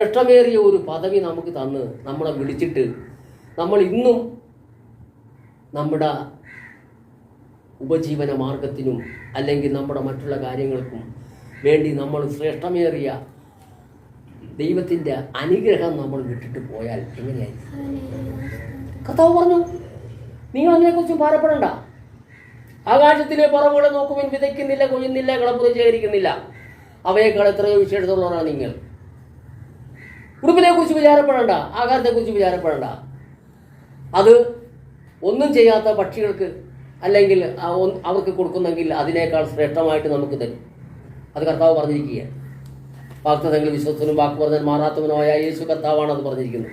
ശ്രേഷ്ഠമേറിയ ഒരു പദവി നമുക്ക് തന്ന് നമ്മളെ വിളിച്ചിട്ട് നമ്മൾ ഇന്നും നമ്മുടെ ഉപജീവന മാർഗത്തിനും അല്ലെങ്കിൽ നമ്മുടെ മറ്റുള്ള കാര്യങ്ങൾക്കും വേണ്ടി നമ്മൾ ശ്രേഷ്ഠമേറിയ ദൈവത്തിൻ്റെ അനുഗ്രഹം നമ്മൾ വിട്ടിട്ട് പോയാൽ എങ്ങനെയായിരിക്കും? കർത്താവ് പറഞ്ഞു, നിങ്ങൾ അതിനെക്കുറിച്ച് ഭാരപ്പെടണ്ട. ആകാശത്തിലെ പറവുകളെ നോക്കുവാൻ വിതയ്ക്കുന്നില്ല, കൊയ്യുന്നില്ല, കളപ്പുറം ശേഖരിക്കുന്നില്ല. അവയേക്കാൾ എത്രയോ വിശേഷത്തുള്ളവരാണ് നിങ്ങൾ. ഉടുപ്പിനെക്കുറിച്ച് വിചാരപ്പെടേണ്ട, ആഹാരത്തെക്കുറിച്ച് വിചാരപ്പെടേണ്ട. അത് ഒന്നും ചെയ്യാത്ത പക്ഷികൾക്ക് അല്ലെങ്കിൽ അവർക്ക് കൊടുക്കുന്നെങ്കിൽ അതിനേക്കാൾ ശ്രേഷ്ഠമായിട്ട് നമുക്ക് തരും. അത് കർത്താവ് പറഞ്ഞിരിക്കുകയാണ്. വാഗ്ദത്തങ്ങളിൽ വിശ്വസ്തനും വാക്ക് പറഞ്ഞാൽ മാറാത്തവനുമായ യേശു കർത്താവാണ് അത് പറഞ്ഞിരിക്കുന്നത്.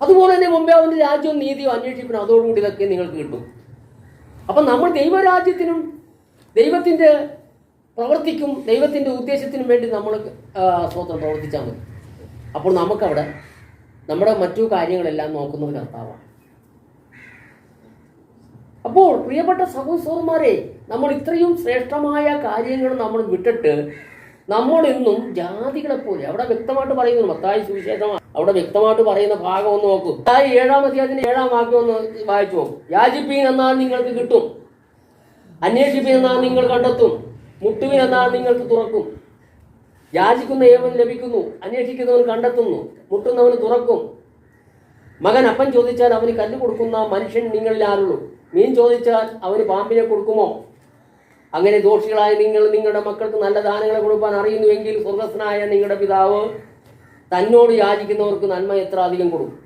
അതുപോലെ തന്നെ മുമ്പേ അവൻ്റെ രാജ്യവും നീതിയും അന്വേഷിപ്പിനും അതോടുകൂടി ഇതൊക്കെ നിങ്ങൾക്ക് കിട്ടും. അപ്പം നമ്മൾ ദൈവരാജ്യത്തിനും ദൈവത്തിൻ്റെ പ്രവൃത്തിക്കും ദൈവത്തിൻ്റെ ഉദ്ദേശത്തിനും വേണ്ടി നമ്മൾ സ്വന്തം പ്രവർത്തിച്ചാൽ മതി. അപ്പോൾ നമുക്കവിടെ നമ്മുടെ മറ്റു കാര്യങ്ങളെല്ലാം നോക്കുന്നത് കർത്താവാണ്. അപ്പോൾ പ്രിയപ്പെട്ട സഹോദരന്മാരെ, നമ്മൾ ഇത്രയും ശ്രേഷ്ഠമായ കാര്യങ്ങൾ നമ്മൾ വിട്ടിട്ട് നമ്മൾ ഇന്നും ജാതികളെ പോലെ, അവിടെ വ്യക്തമായിട്ട് പറയുന്നു, മത്തായി സുവിശേഷമാണ്, അവിടെ വ്യക്തമായിട്ട് പറയുന്ന ഭാഗം ഒന്ന് നോക്കും. 7-ാം അധ്യായത്തിന്റെ 7-ാം വാക്യം ഒന്ന് വായിച്ചു നോക്കും. യാചിപ്പീൻ എന്നാൽ നിങ്ങൾക്ക് കിട്ടും, അന്വേഷിപ്പീൻ എന്നാൽ നിങ്ങൾ കണ്ടെത്തും, മുട്ടുവിൻ എന്നാൽ നിങ്ങൾക്ക് തുറക്കും. യാചിക്കുന്ന ഏവൻ ലഭിക്കുന്നു, അന്വേഷിക്കുന്നവൻ കണ്ടെത്തുന്നു, മുട്ടുന്നവന് തുറക്കും. മകൻ അപ്പം ചോദിച്ചാൽ അവന് കല്ല് കൊടുക്കുന്ന മനുഷ്യൻ നിങ്ങളിൽ ആരുള്ളൂ? മീൻ ചോദിച്ചാൽ അവന് പാമ്പിനെ കൊടുക്കുമോ? അങ്ങനെ ദോഷികളായ നിങ്ങൾ നിങ്ങളുടെ മക്കൾക്ക് നല്ല ദാനങ്ങളെ കൊടുക്കാൻ അറിയുന്നുവെങ്കിൽ സ്വർഗസ്ഥനായ നിങ്ങളുടെ പിതാവ് തന്നോട് യാചിക്കുന്നവർക്ക് നന്മ എത്ര അധികം കൊടുക്കും.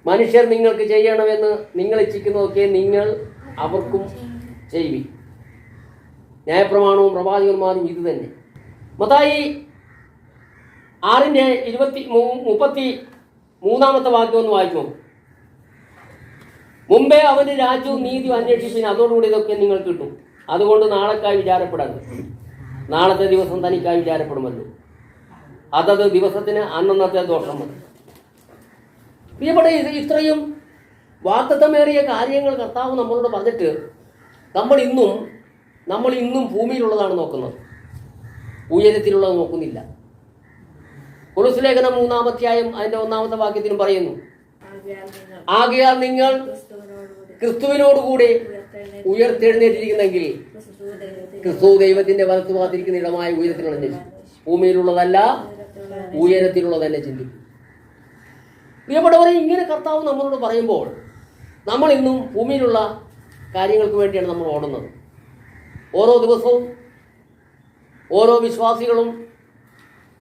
മനുഷ്യർ നിങ്ങൾക്ക് ചെയ്യണമെന്ന് നിങ്ങൾ ഇച്ഛിക്കുന്നതൊക്കെ നിങ്ങൾ അവർക്കും ചെയ്യുവിൻ. ന്യായപ്രമാണവും പ്രവാചകന്മാരും ഇത് തന്നെ. മത്തായി 6:33 വാക്യം ഒന്ന് വായിച്ചു. മുമ്പേ അവന്റെ രാജ്യവും നീതിയും അന്വേഷിപ്പിന് അതോടുകൂടി ഇതൊക്കെ നിങ്ങൾ കിട്ടും. അതുകൊണ്ട് നാളെക്കായി വിചാരപ്പെടരുത്, നാളത്തെ ദിവസം തനിക്കായി വിചാരപ്പെടുമല്ലോ. അതത് ദിവസത്തിന് അന്നന്നത്തെ ദോഷം മതി. പ്രിയപ്പെട്ട, ഇത്രയും വാഗ്ദത്തമേറിയ കാര്യങ്ങൾ കർത്താവ് നമ്മളോട് പറഞ്ഞിട്ട് നമ്മൾ ഇന്നും ഭൂമിയിലുള്ളതാണ് നോക്കുന്നത്, ഉയരത്തിലുള്ളത് നോക്കുന്നില്ല. കൊലോസ്യ ലേഖനം 3-ാം അധ്യായം അതിന്റെ 1-ാമത്തെ വാക്യത്തിലും പറയുന്നു, ആകയാൽ നിങ്ങൾ ക്രിസ്തുവിനോടുകൂടി ഉയർത്തെഴുന്നേറ്റിരിക്കുന്നെങ്കിൽ ക്രിസ്തു ദൈവത്തിന്റെ വലത്തു ഭാഗത്തിരിക്കുന്ന ഇടമായ ഉയരത്തിലുള്ള ചിന്തിക്കും. ഭൂമിയിലുള്ളതല്ല, ഉയരത്തിലുള്ളത് തന്നെ ചിന്തിക്കും. പ്രിയപ്പെട്ടവരെ, ഇങ്ങനെ കർത്താവ് നമ്മളോട് പറയുമ്പോൾ നമ്മൾ ഇന്നും ഭൂമിയിലുള്ള കാര്യങ്ങൾക്ക് വേണ്ടിയാണ് നമ്മൾ ഓടുന്നത്. ഓരോ ദിവസവും ഓരോ വിശ്വാസികളും